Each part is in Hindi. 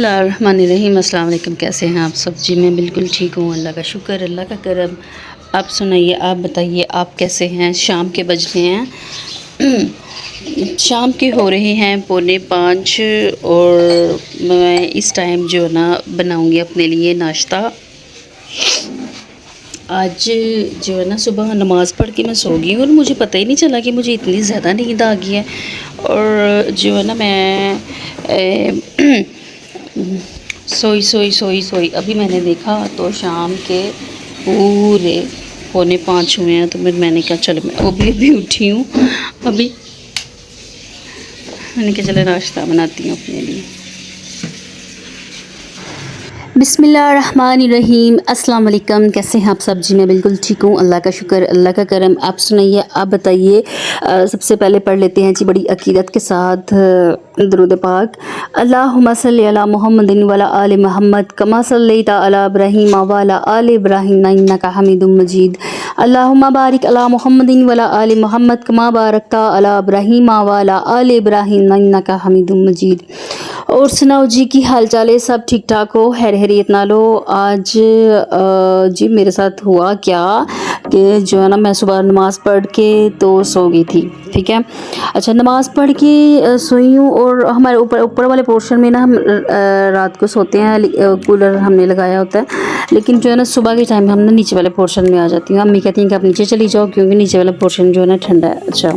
बिस्मिल्लाहिर्रहमानिर्रहीम। अस्सलाम वालेकुम। कैसे हैं आप सब? जी मैं बिल्कुल ठीक हूँ, अल्लाह का शुक्र, अल्लाह का करम। आप सुनाइए, आप बताइए, आप कैसे हैं? शाम के बज गए हैं शाम के हो रहे हैं 4:45 और मैं इस टाइम जो है ना बनाऊँगी अपने लिए नाश्ता। आज जो है ना सुबह नमाज़ पढ़ के मैं सो गई और मुझे पता ही नहीं चला कि मुझे इतनी ज़्यादा नींद आ गई है। और जो है ना मैं सोई अभी मैंने देखा तो शाम के पूरे 4:45 हुए हैं। तो फिर मैंने कहा चलो, मैं अभी उठी हूँ, अभी मैंने कहा चलो नाश्ता बनाती हूँ अपने लिए। बिस्मिल्लाहिर्रहमानिर्रहीम। अस्सलाम वालेकुम। कैसे हैं आप सब? जी मैं बिल्कुल ठीक हूँ, अल्लाह का शुक्र, अल्लाह का करम। आप सुनाइए, आप बताइए। सबसे पहले पढ़ लेते हैं जी बड़ी अकीदत के साथ दुरूद पाक। अल्लाहुम्मा सल्ली अला मुहम्मदिन वला आले मुहम्मद कमा सल्लैता अला इब्राहीम वला आले इब्राहीम इन्नका हमीदुम मजीद। अल्लाहुम्मा बारिक अला मुहम्मदिन वला आले मुहम्मद कमा बारकता अला इब्राहीम वला आले इब्राहीम इन्नका हमीदुम मजीद। और सुनाओ जी, की हाल चाल है? सब ठीक ठाक हो? हैरियत ना लो। आज जी मेरे साथ हुआ क्या कि जो है ना मैं सुबह नमाज़ पढ़ के तो सो गई थी, ठीक है। अच्छा, नमाज़ पढ़ के सोई हूँ और हमारे ऊपर वाले पोर्शन में ना हम रात को सोते हैं, कूलर हमने लगाया होता है, लेकिन जो है ना सुबह के टाइम हम ना नीचे वाले पोर्शन में आ जाती हूँ। अम्मी कहती हैं कि आप नीचे चली जाओ क्योंकि नीचे वाला पोर्शन जो है ना ठंडा है। अच्छा,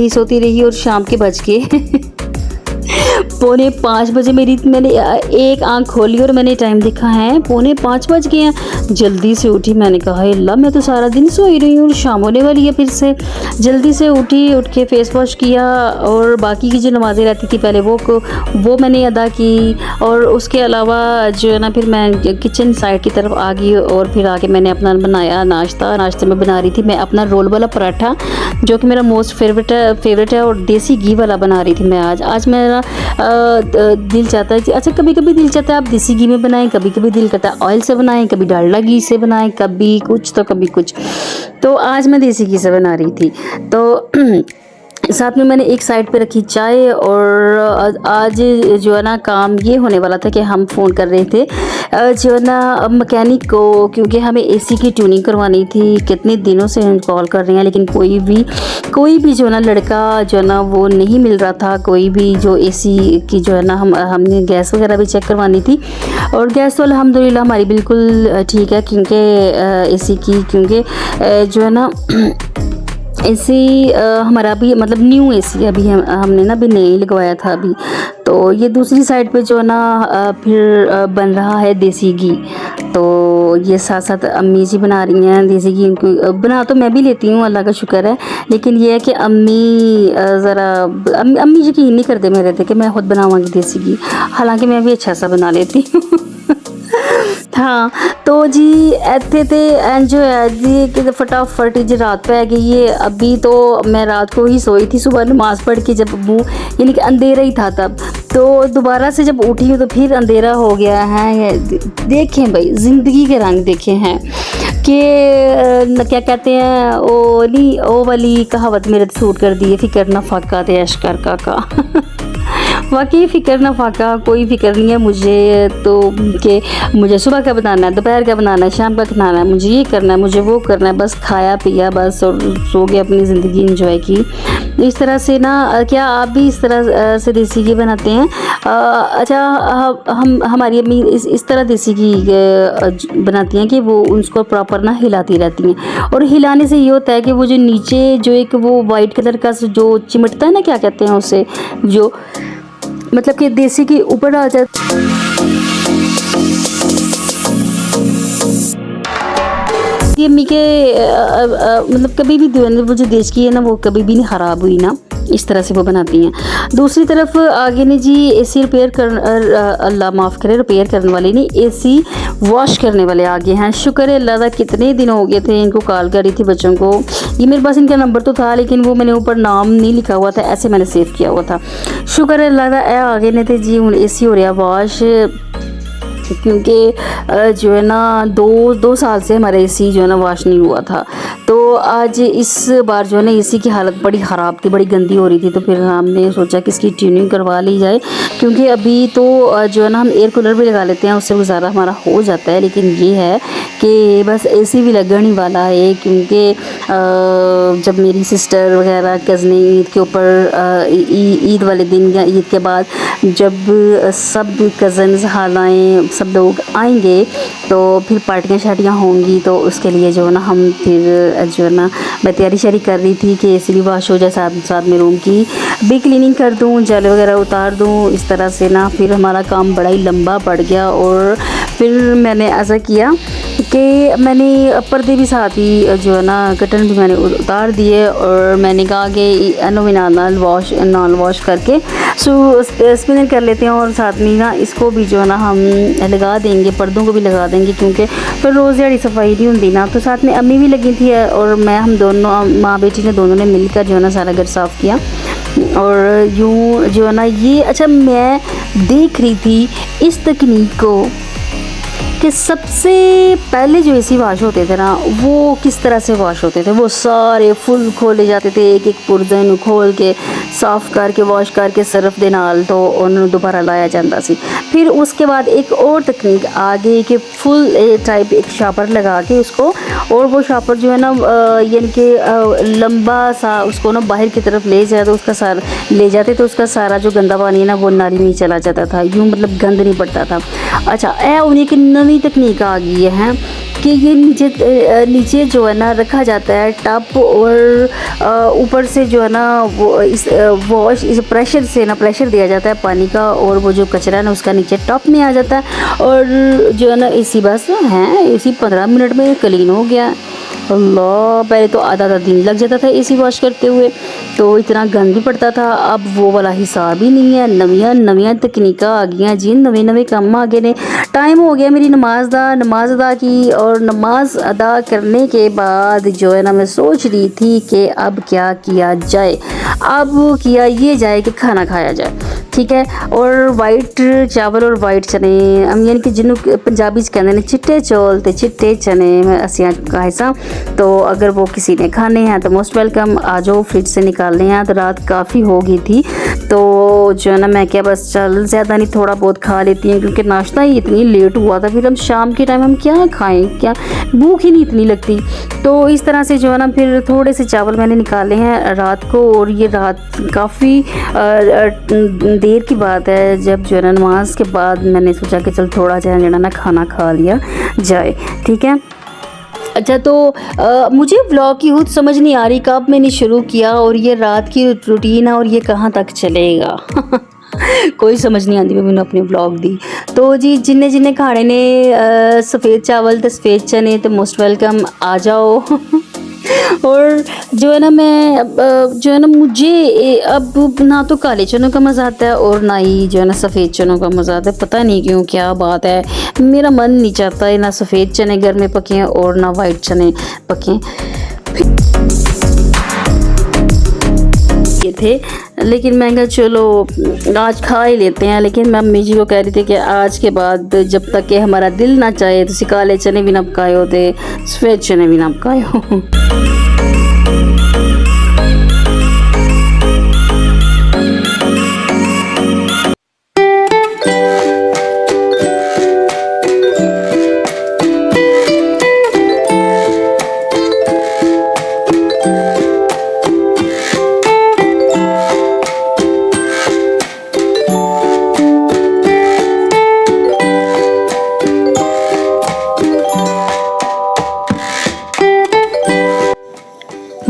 सोती रही और शाम के बज के 4:45 बजे मैंने एक आंख खोली और मैंने टाइम देखा है 4:45 बज गए हैं। जल्दी से उठी, मैंने कहा अल्लाह, मैं तो सारा दिन सोई रही हूँ, शाम होने वाली है। फिर से जल्दी से उठ के फेस वॉश किया और बाकी की जो नमाज़ें रहती थी पहले वो मैंने अदा की। और उसके अलावा जो है ना फिर मैं किचन साइड की तरफ आ गई और फिर आके मैंने अपना बनाया नाश्ते में बना रही थी मैं अपना रोल वाला पराठा, जो कि मेरा मोस्ट फेवरेट है, और देसी घी वाला बना रही थी मैं। आज मेरा दिल चाहता है कि अच्छा, कभी कभी दिल चाहता है आप देसी घी में बनाएं, कभी कभी दिल करता है ऑयल से बनाएं, कभी डालडा घी से बनाएं, कभी कुछ तो कभी कुछ। तो आज मैं देसी घी से बना रही थी। तो साथ में मैंने एक साइड पे रखी चाय। और आज जो है ना काम ये होने वाला था कि हम फ़ोन कर रहे थे जो है ना मैकेनिक को, क्योंकि हमें एसी की ट्यूनिंग करवानी थी। कितने दिनों से हम कॉल कर रहे हैं लेकिन कोई भी जो है ना लड़का जो है ना वो नहीं मिल रहा था। कोई भी जो एसी की जो है ना हमने गैस वगैरह भी चेक करवानी थी और गैस तो अल्हम्दुलिल्लाह हमारी बिल्कुल ठीक है, क्योंकि एसी की, क्योंकि जो है ना एसी हमारा भी मतलब न्यू एसी अभी हमने ना अभी नहीं लगवाया था अभी। तो ये दूसरी साइड पे जो है ना फिर बन रहा है देसी घी। तो ये साथ साथ अम्मी जी बना रही हैं देसी घी। बना तो मैं भी लेती हूँ, अल्लाह का शुक्र है, लेकिन ये है कि अम्मी अम्मी यकीन नहीं करते मेरे थे कि मैं खुद बनाऊँगी देसी घी, हालांकि मैं भी अच्छा सा बना लेती हूँ। हाँ, तो जी ऐसे थे एंजो है जी कि फटाफट जी रात पे गई है। अभी तो मैं रात को ही सोई थी, सुबह नमाज़ पढ़ के जब वो यानी कि अंधेरा ही था तब, तो दोबारा से जब उठी हूँ तो फिर अंधेरा हो गया है। देखें भाई, ज़िंदगी के रंग देखे हैं कि क्या कहते हैं ओ वाली कहावत मेरे सूट कर दी है, फिक्र ना फाका ते अशकर का वाकई फ़िक्र ना फाका, कोई फ़िक्र नहीं है मुझे तो कि मुझे सुबह का बनाना है, दोपहर का बनाना है, शाम का बनाना है, मुझे ये करना है, मुझे वो करना है, बस खाया पिया बस और सो गया, अपनी ज़िंदगी एंजॉय की। इस तरह से ना क्या आप भी इस तरह से देसी घी बनाते हैं? अच्छा, हमारी अम्मी इस तरह देसी घी बनाती हैं कि वो उसको प्रॉपर ना हिलाती रहती हैं, और हिलाने से ये होता है कि वो जो नीचे जो एक वो वाइट कलर का जो चिमटता है ना, क्या कहते हैं उसे, जो मतलब कि देसी घी ऊपर आ जाता। ये अम्मी के मतलब कभी भी वो जो देश की है ना वो कभी भी नहीं ख़राब हुई ना, इस तरह से वो बनाती हैं। दूसरी तरफ आगे ने जी एसी अल्लाह माफ़ करे, रिपेयर करने वाले नहीं, एसी वॉश करने वाले आगे हैं। शुक्र है अल्लाह का, कितने दिन हो गए थे इनको कॉल कर रही थी बच्चों को। ये मेरे पास इनका नंबर तो था लेकिन वो मैंने ऊपर नाम नहीं लिखा हुआ था, ऐसे मैंने सेव किया हुआ था। शुक्र है अल्लाह का, आगे ने थे जी एसी हो रहा वॉश। क्योंकि जो है ना दो साल से हमारा एसी जो है ना वॉश नहीं हुआ था। तो आज इस बार जो है ना एसी की हालत बड़ी ख़राब थी, बड़ी गंदी हो रही थी। तो फिर हमने सोचा कि इसकी ट्यूनिंग करवा ली जाए, क्योंकि अभी तो जो है ना हम एयर कूलर भी लगा लेते हैं, उससे गुजारा हमारा हो जाता है। लेकिन ये है कि बस एसी भी लगने ही वाला है, क्योंकि जब मेरी सिस्टर वगैरह कज़नें ईद के ऊपर ईद वाले दिन या ईद के बाद जब सब कज़न्स हालाएँ सब लोग आएंगे तो फिर पार्टियाँ शार्टियाँ होंगी। तो उसके लिए जो है ना हम फिर जो है ना मैं तैयारी शारी कर रही थी कि एसी भी वॉश हो जाए, साथ साथ में रूम की भी क्लीनिंग कर दूँ, जल वगैरह उतार दूँ। इस तरह से ना फिर हमारा काम बड़ा ही लंबा पड़ गया। और फिर मैंने ऐसा किया कि मैंने पर्दे भी साथ ही जो है ना कर्टन भी मैंने उतार दिए, और मैंने कहा कि नॉन वॉश करके स्पिनर कर लेते हैं, और साथ में ना इसको भी जो है ना हम लगा देंगे, पर्दों को भी लगा देंगे, क्योंकि फिर रोज़ दिहाड़ी सफाई नहीं होती ना। तो साथ में अम्मी भी लगी थी और मैं, हम दोनों माँ बेटी ने दोनों ने मिलकर जो है ना सारा घर साफ़ किया। और यूँ जो है ना ये अच्छा मैं देख रही थी इस तकनीक को कि सबसे पहले जो एसी वॉश होते थे ना वो किस तरह से वॉश होते थे। वो सारे फुल खोले जाते थे, एक एक पुर्जन खोल के साफ़ करके वॉश करके सर्फ दे नाल तो उन्होंने दोबारा लाया जाता सी। फिर उसके बाद एक और तकनीक आ गई कि फुल टाइप एक शापर लगा के उसको, और वो शापर जो है ना यानी कि लंबा सा उसको ना बाहर की तरफ ले जाए तो उसका सारा ले जाते तो उसका सारा जो गंदा पानी है ना वो नाली में चला जाता था, यूँ मतलब गंद नहीं पड़ता था। अच्छा उन्हीं की नई तकनीक आ गई है कि ये नीचे जो है ना रखा जाता है टब, और ऊपर से जो है ना वो इस प्रेशर से ना प्रेशर दिया जाता है पानी का, और वो जो कचरा है ना उसका नीचे टॉप में आ जाता है, और जो है ना एसी बस है एसी 15 मिनट में क्लीन हो गया। अल्लाह, पहले तो आधा दिन लग जाता था एसी वॉश करते हुए, तो इतना गंद भी पड़ता था। अब वो वाला हिसाब ही नहीं है, नवियां तकनीक आ गई जी, नवे काम आ गए ने। टाइम हो गया मेरी नमाज अदा की, और नमाज अदा करने के बाद जो है ना मैं सोच रही थी कि अब क्या किया जाए। अब किया ये जाए कि खाना खाया जाए, ठीक है। और वाइट चावल और वाइट चने हम यानी कि जिन्होंने पंजाबी कहते हैं चिट्टे चौल ते चिट्टे चने असियां खाएसा। तो अगर वो किसी ने खाने हैं तो मोस्ट वेलकम, आ जाओ, फ्रिज से निकालने हैं। तो रात काफ़ी हो गई थी तो जो है ना मैं क्या बस चल ज़्यादा नहीं थोड़ा बहुत खा लेती हैं, क्योंकि नाश्ता ही इतनी लेट हुआ था। फिर हम शाम के टाइम हम क्या खाएं, क्या भूख ही नहीं इतनी लगती। तो इस तरह से जो है ना फिर थोड़े से चावल मैंने निकाले हैं रात को, और ये रात काफ़ी देर की बात है जब जो है ना नमाज के बाद मैंने सोचा कि चल थोड़ा जो ना खाना खा लिया जाए, ठीक है। अच्छा तो मुझे व्लॉग की खुद समझ नहीं आ रही कब मैंने शुरू किया, और ये रात की रूटीन है और ये कहाँ तक चलेगा कोई समझ नहीं आती मैंने अपने व्लॉग दी। तो जी जिन्ने खाने ने सफ़ेद चावल तो सफ़ेद चने तो मोस्ट वेलकम, आ जाओ और जो है ना मैं जो है ना मुझे अब ना तो काले चनों का मज़ा आता है और ना ही जो है ना सफ़ेद चनों का मज़ा आता है। पता नहीं क्यों, क्या बात है, मेरा मन नहीं चाहता है ना सफ़ेद चने घर में पकें और ना वाइट चने पकें। ये थे लेकिन मैं कहा चलो आज खा ही लेते हैं। लेकिन मैं अम्मी जी को कह रही थी कि आज के बाद जब तक कि हमारा दिल ना चाहे तो काले चने भी ना पकाए होते, सफ़ेद चने भी ना पकाए हो।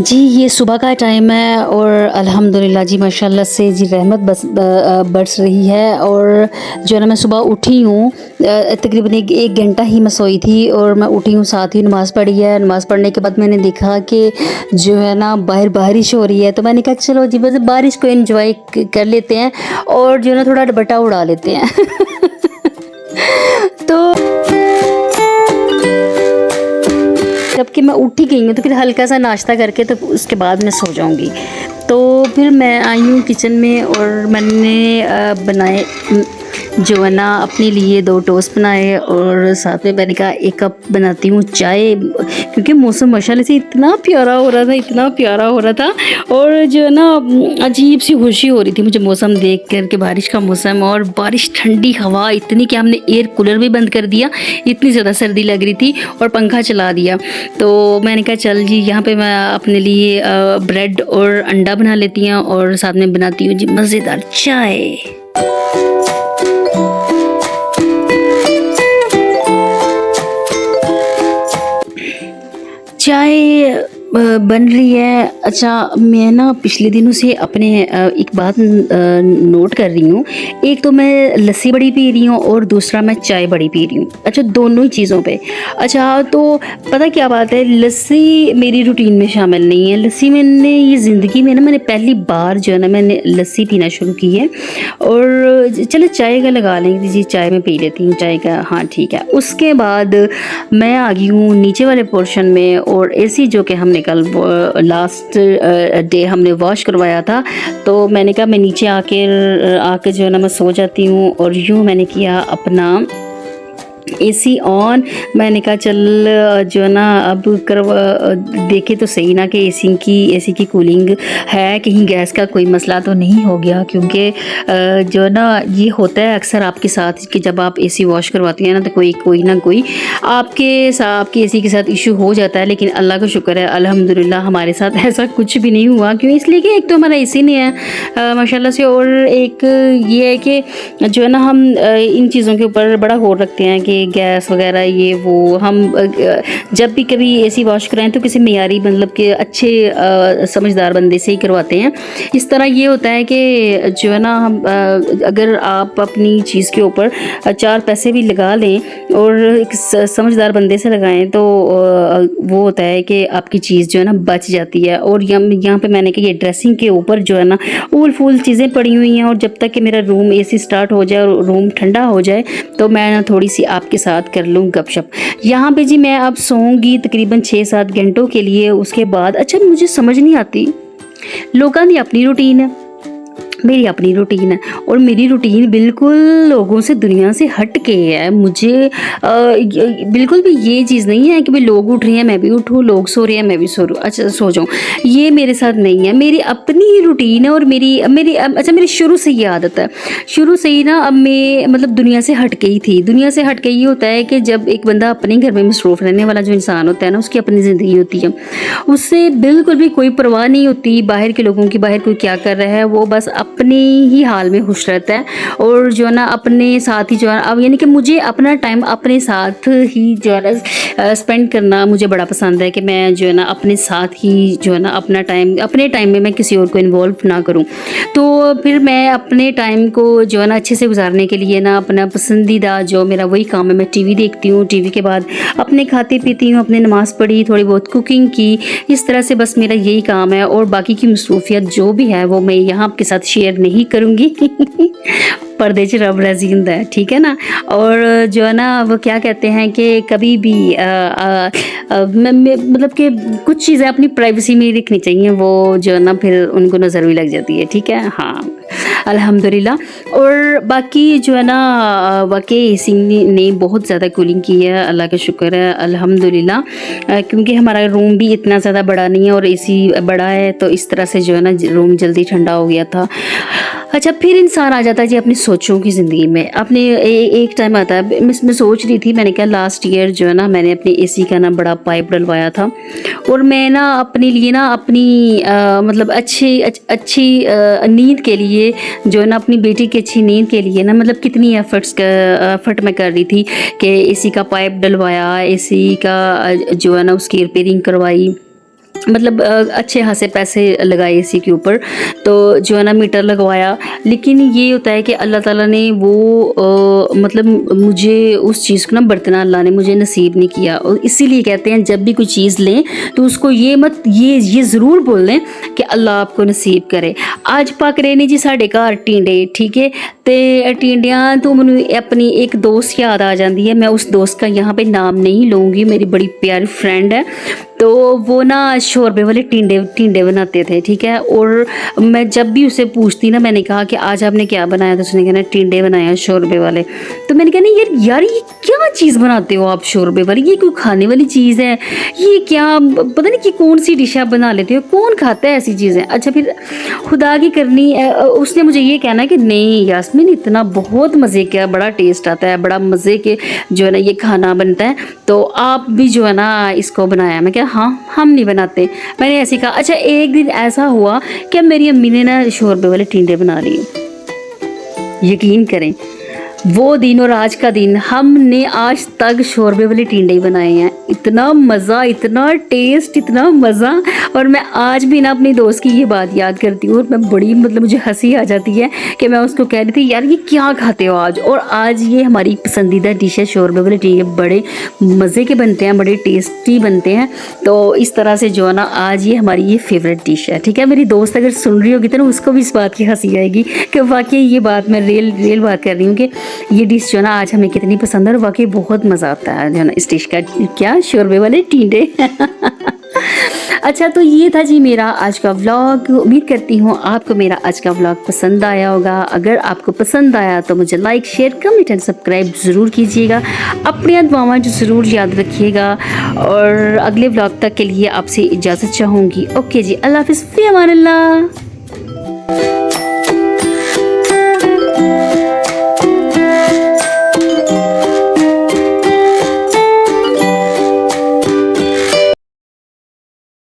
जी ये सुबह का टाइम है और अल्हम्दुलिल्लाह जी माशाल्लाह से जी रहमत बरस रही है। और जो है ना मैं सुबह उठी हूँ, तकरीबन एक घंटा ही मैं सोई थी और मैं उठी हूँ, साथ ही नमाज़ पढ़ी है। नमाज़ पढ़ने के बाद मैंने देखा कि जो है ना बाहर बारिश हो रही है, तो मैंने कहा चलो जी बस बारिश को एंजॉय कर लेते हैं और जो है ना थोड़ा दुपट्टा उड़ा लेते हैं तो जबकि मैं उठी गई हूँ तो फिर हल्का सा नाश्ता करके तो उसके बाद मैं सो जाऊँगी। तो फिर मैं आई हूँ किचन में और मैंने बनाए जो है ना अपने लिए 2 टोस्ट बनाए और साथ में मैंने कहा 1 कप बनाती हूँ चाय, क्योंकि मौसम माशाल्लाह से इतना प्यारा हो रहा था, इतना प्यारा हो रहा था। और जो है ना अजीब सी खुशी हो रही थी मुझे मौसम देख कर के, बारिश का मौसम और बारिश, ठंडी हवा इतनी कि हमने एयर कूलर भी बंद कर दिया, इतनी ज़्यादा सर्दी लग रही थी, और पंखा चला दिया। तो मैंने कहा चल जी यहाँ पे मैं अपने लिए ब्रेड और अंडा बना लेती हूँ और साथ में बनाती हूँ जी मज़ेदार चाय। चाय बन रही है। अच्छा, मैं ना पिछले दिनों से अपने एक बात नोट कर रही हूँ। एक तो मैं लस्सी बड़ी पी रही हूँ और दूसरा मैं चाय बड़ी पी रही हूँ। अच्छा, दोनों ही चीज़ों पे। अच्छा, तो पता क्या बात है, लस्सी मेरी रूटीन में शामिल नहीं है। लस्सी मैंने ये ज़िंदगी में ना मैंने पहली बार जो है ना मैंने लस्सी पीना शुरू की है। और चलो चाय का लगा लेंगे जी, चाय में पी लेती हूँ चाय का, हाँ ठीक है। उसके बाद मैं आ गई हूँ नीचे वाले पोर्शन में, और एसी जो कि हमने कल लास्ट डे हमने वॉश करवाया था, तो मैंने कहा मैं नीचे आके जो है ना मैं सो जाती हूँ। और यूँ मैंने किया अपना एसी ऑन। मैंने कहा चल जो है ना अब देखे तो सही ना कि एसी की कूलिंग है, कहीं गैस का कोई मसला तो नहीं हो गया। क्योंकि जो है ना ये होता है अक्सर आपके साथ कि जब आप एसी वॉश करवाती हैं ना तो कोई ना कोई आपके एसी के साथ इशू हो जाता है। लेकिन अल्लाह का शुक्र है, अल्हम्दुलिल्लाह हमारे साथ ऐसा कुछ भी नहीं हुआ। क्यों? इसलिए कि एक तो हमारा एसी नहीं है माशाल्लाह से, और एक ये है कि जो है ना हम इन चीज़ों के ऊपर बड़ा गौर रखते हैं कि गैस वगैरह ये वो, हम जब भी कभी एसी वॉश कराएं तो किसी मेयारी मतलब कि अच्छे समझदार बंदे से ही करवाते हैं। इस तरह ये होता है कि जो है ना हम अगर आप अपनी चीज़ के ऊपर 4 पैसे भी लगा लें और एक समझदार बंदे से लगाएं तो वो होता है कि आपकी चीज़ जो है ना बच जाती है। और यहाँ पे मैंने कहा ये ड्रेसिंग के ऊपर जो है ना ऊल फूल चीज़ें पड़ी हुई हैं, और जब तक कि मेरा रूम एसी स्टार्ट हो जाए और रूम ठंडा हो जाए तो मैं ना थोड़ी सी आपके साथ कर लूँ गपशप। यहाँ पे जी मैं अब सोऊंगी तकरीबन 6-7 घंटों के लिए। उसके बाद अच्छा मुझे समझ नहीं आती, लोगों की अपनी रूटीन है, मेरी अपनी रूटीन है, और मेरी रूटीन बिल्कुल लोगों से दुनिया से हट के है। मुझे बिल्कुल भी ये चीज़ नहीं है कि भाई लोग उठ रहे हैं मैं भी उठूँ, लोग सो रहे हैं मैं भी सो जाऊँ। ये मेरे साथ नहीं है, मेरी अपनी ही रूटीन है। और मेरी शुरू से ये आदत है, शुरू से ही ना। अब मैं मतलब दुनिया से हट के ही थी। दुनिया से हट के ये होता है कि जब एक बंदा अपने घर में मसरूफ़ रहने वाला जो इंसान होता है ना, उसकी अपनी ज़िंदगी होती है, उससे बिल्कुल भी कोई परवाह नहीं होती बाहर के लोगों की, बाहर कोई क्या कर रहा है। वो बस अपने ही हाल में खुश रहता है। और जो है ना अपने साथ ही जो है अब यानी कि मुझे अपना टाइम अपने साथ ही जो है ना स्पेंड करना मुझे बड़ा पसंद है कि मैं जो है ना अपने साथ ही जो है ना अपने टाइम में मैं किसी और को इन्वॉल्व ना करूं। तो फिर मैं अपने टाइम को जो है ना अच्छे से गुजारने के लिए ना अपना पसंदीदा जो मेरा वही काम है, मैं टीवी देखती हूँ, टीवी के बाद अपने खाते पीती हूँ, अपने नमाज़ पढ़ी, थोड़ी बहुत कुकिंग की, इस तरह से बस मेरा यही काम है। और बाकी की मसरूफियत जो भी है वो मैं यहाँ आपके साथ शेयर नहीं करूँगी पर्दे च रब रजींद है, ठीक है ना। और जो है ना वो क्या कहते हैं कि कभी भी मतलब कि कुछ चीज़ें अपनी प्राइवेसी में रखनी चाहिए, वो जो है ना फिर उनको नज़र भी लग जाती है, ठीक है। हाँ अल्हम्दुलिल्लाह। और बाकी जो है ना वाकई एसी ने बहुत ज़्यादा कूलिंग की है, अल्लाह का शुक्र है अल्हम्दुलिल्लाह। क्योंकि हमारा रूम भी इतना ज़्यादा बड़ा नहीं है और एसी बड़ा है, तो इस तरह से जो है ना रूम जल्दी ठंडा हो गया था। अच्छा, फिर इंसान आ जाता है जी अपनी सोचों की ज़िंदगी में। अपने एक टाइम आता है, मैं सोच रही थी, मैंने कहा लास्ट ईयर जो है ना मैंने अपने एसी का ना बड़ा पाइप डलवाया था, और मैं ना अपने लिए ना अपनी मतलब अच्छी नींद के लिए जो है ना अपनी बेटी की अच्छी नींद के लिए ना मतलब कितनी एफर्ट मैं कर रही थी कि एसी का पाइप डलवाया, एसी का जो है ना उसकी रिपेयरिंग करवाई, मतलब अच्छे खासे पैसे लगाए एसी के ऊपर, तो जो है ना मीटर लगवाया। लेकिन ये होता है कि अल्लाह ताला ने वो मतलब मुझे उस चीज़ को ना बरतना अल्लाह ने मुझे नसीब नहीं किया। और इसीलिए कहते हैं जब भी कोई चीज़ लें तो उसको ये ज़रूर बोल दें कि अल्लाह आपको नसीब करे। आज पक रहे ने जी साढ़े घर टिंडे, ठीक है, ਤੇ ਟਿੰਡਿਆਂ ਤੋਂ ਮੈਨੂੰ अपनी एक दोस्त याद आ जाती है। मैं उस दोस्त का यहाँ पे नाम नहीं लूँगी, मेरी बड़ी प्यारी फ्रेंड है। तो वो ना शोरबे वाले टिंडे बनाते थे, ठीक है। और मैं जब भी उसे पूछती ना, मैंने कहा कि आज आपने क्या बनाया, तो उसने कहना टिंडे बनाया शोरबे वाले। तो मैंने कहा नहीं यार ये क्या चीज़ बनाते हो आप शोरबे वाली, ये कोई खाने वाली चीज़ है, ये क्या पता नहीं कि कौन सी डिश आप बना लेते हो, कौन खाता है ऐसी चीज़ें। अच्छा फिर खुदा की करनी उसने मुझे ये कहना कि नहीं यास्मीन इतना बहुत मज़े का बड़ा टेस्ट आता है, बड़ा मज़े के जो है ना ये खाना बनता है, तो आप भी जो है ना इसको बनाया। मैं क्या हाँ हम नहीं बनाते, मैंने ऐसे कहा। अच्छा एक दिन ऐसा हुआ कि मेरी अम्मी ने ना शोरबे वाले टिंडे बना लिए। यकीन करें वो दिन और आज का दिन हमने आज तक शोरबे वाले टिंडे ही बनाए हैं। इतना मज़ा, इतना टेस्ट, इतना मज़ा। और मैं आज भी ना अपनी दोस्त की ये बात याद करती हूँ और मैं बड़ी मतलब मुझे हंसी आ जाती है कि मैं उसको कह रही थी यार ये क्या खाते हो आज। और आज ये हमारी पसंदीदा डिश है शोरबे वाले टिंडे, बड़े मज़े के बनते हैं, बड़े टेस्टी बनते हैं। तो इस तरह से जो है ना आज ये हमारी ये फेवरेट डिश है, ठीक है। मेरी दोस्त अगर सुन रही होगी तो ना उसको भी इस बात की हंसी आएगी कि वाकई ये बात मैं रियल बात कर रही हूँ कि ये डिश जो है ना आज हमें कितनी पसंद है। और वाकई बहुत मज़ा आता है जो है ना इस डिश का, क्या शोरबे वाले टिंडे। अच्छा तो ये था जी मेरा आज का व्लॉग। उम्मीद करती हूँ आपको मेरा आज का व्लॉग पसंद आया होगा। अगर आपको पसंद आया तो मुझे like share comment and subscribe ज़रूर कीजिएगा। अपनी दुआएं जो ज़रूर याद रखिएगा। और अगले व्लॉग तक के लिए आपसे इजाज़त चाहूँगी। ओके जी, अल्लाह हाफ़िज़, फ़ी अमान अल्लाह।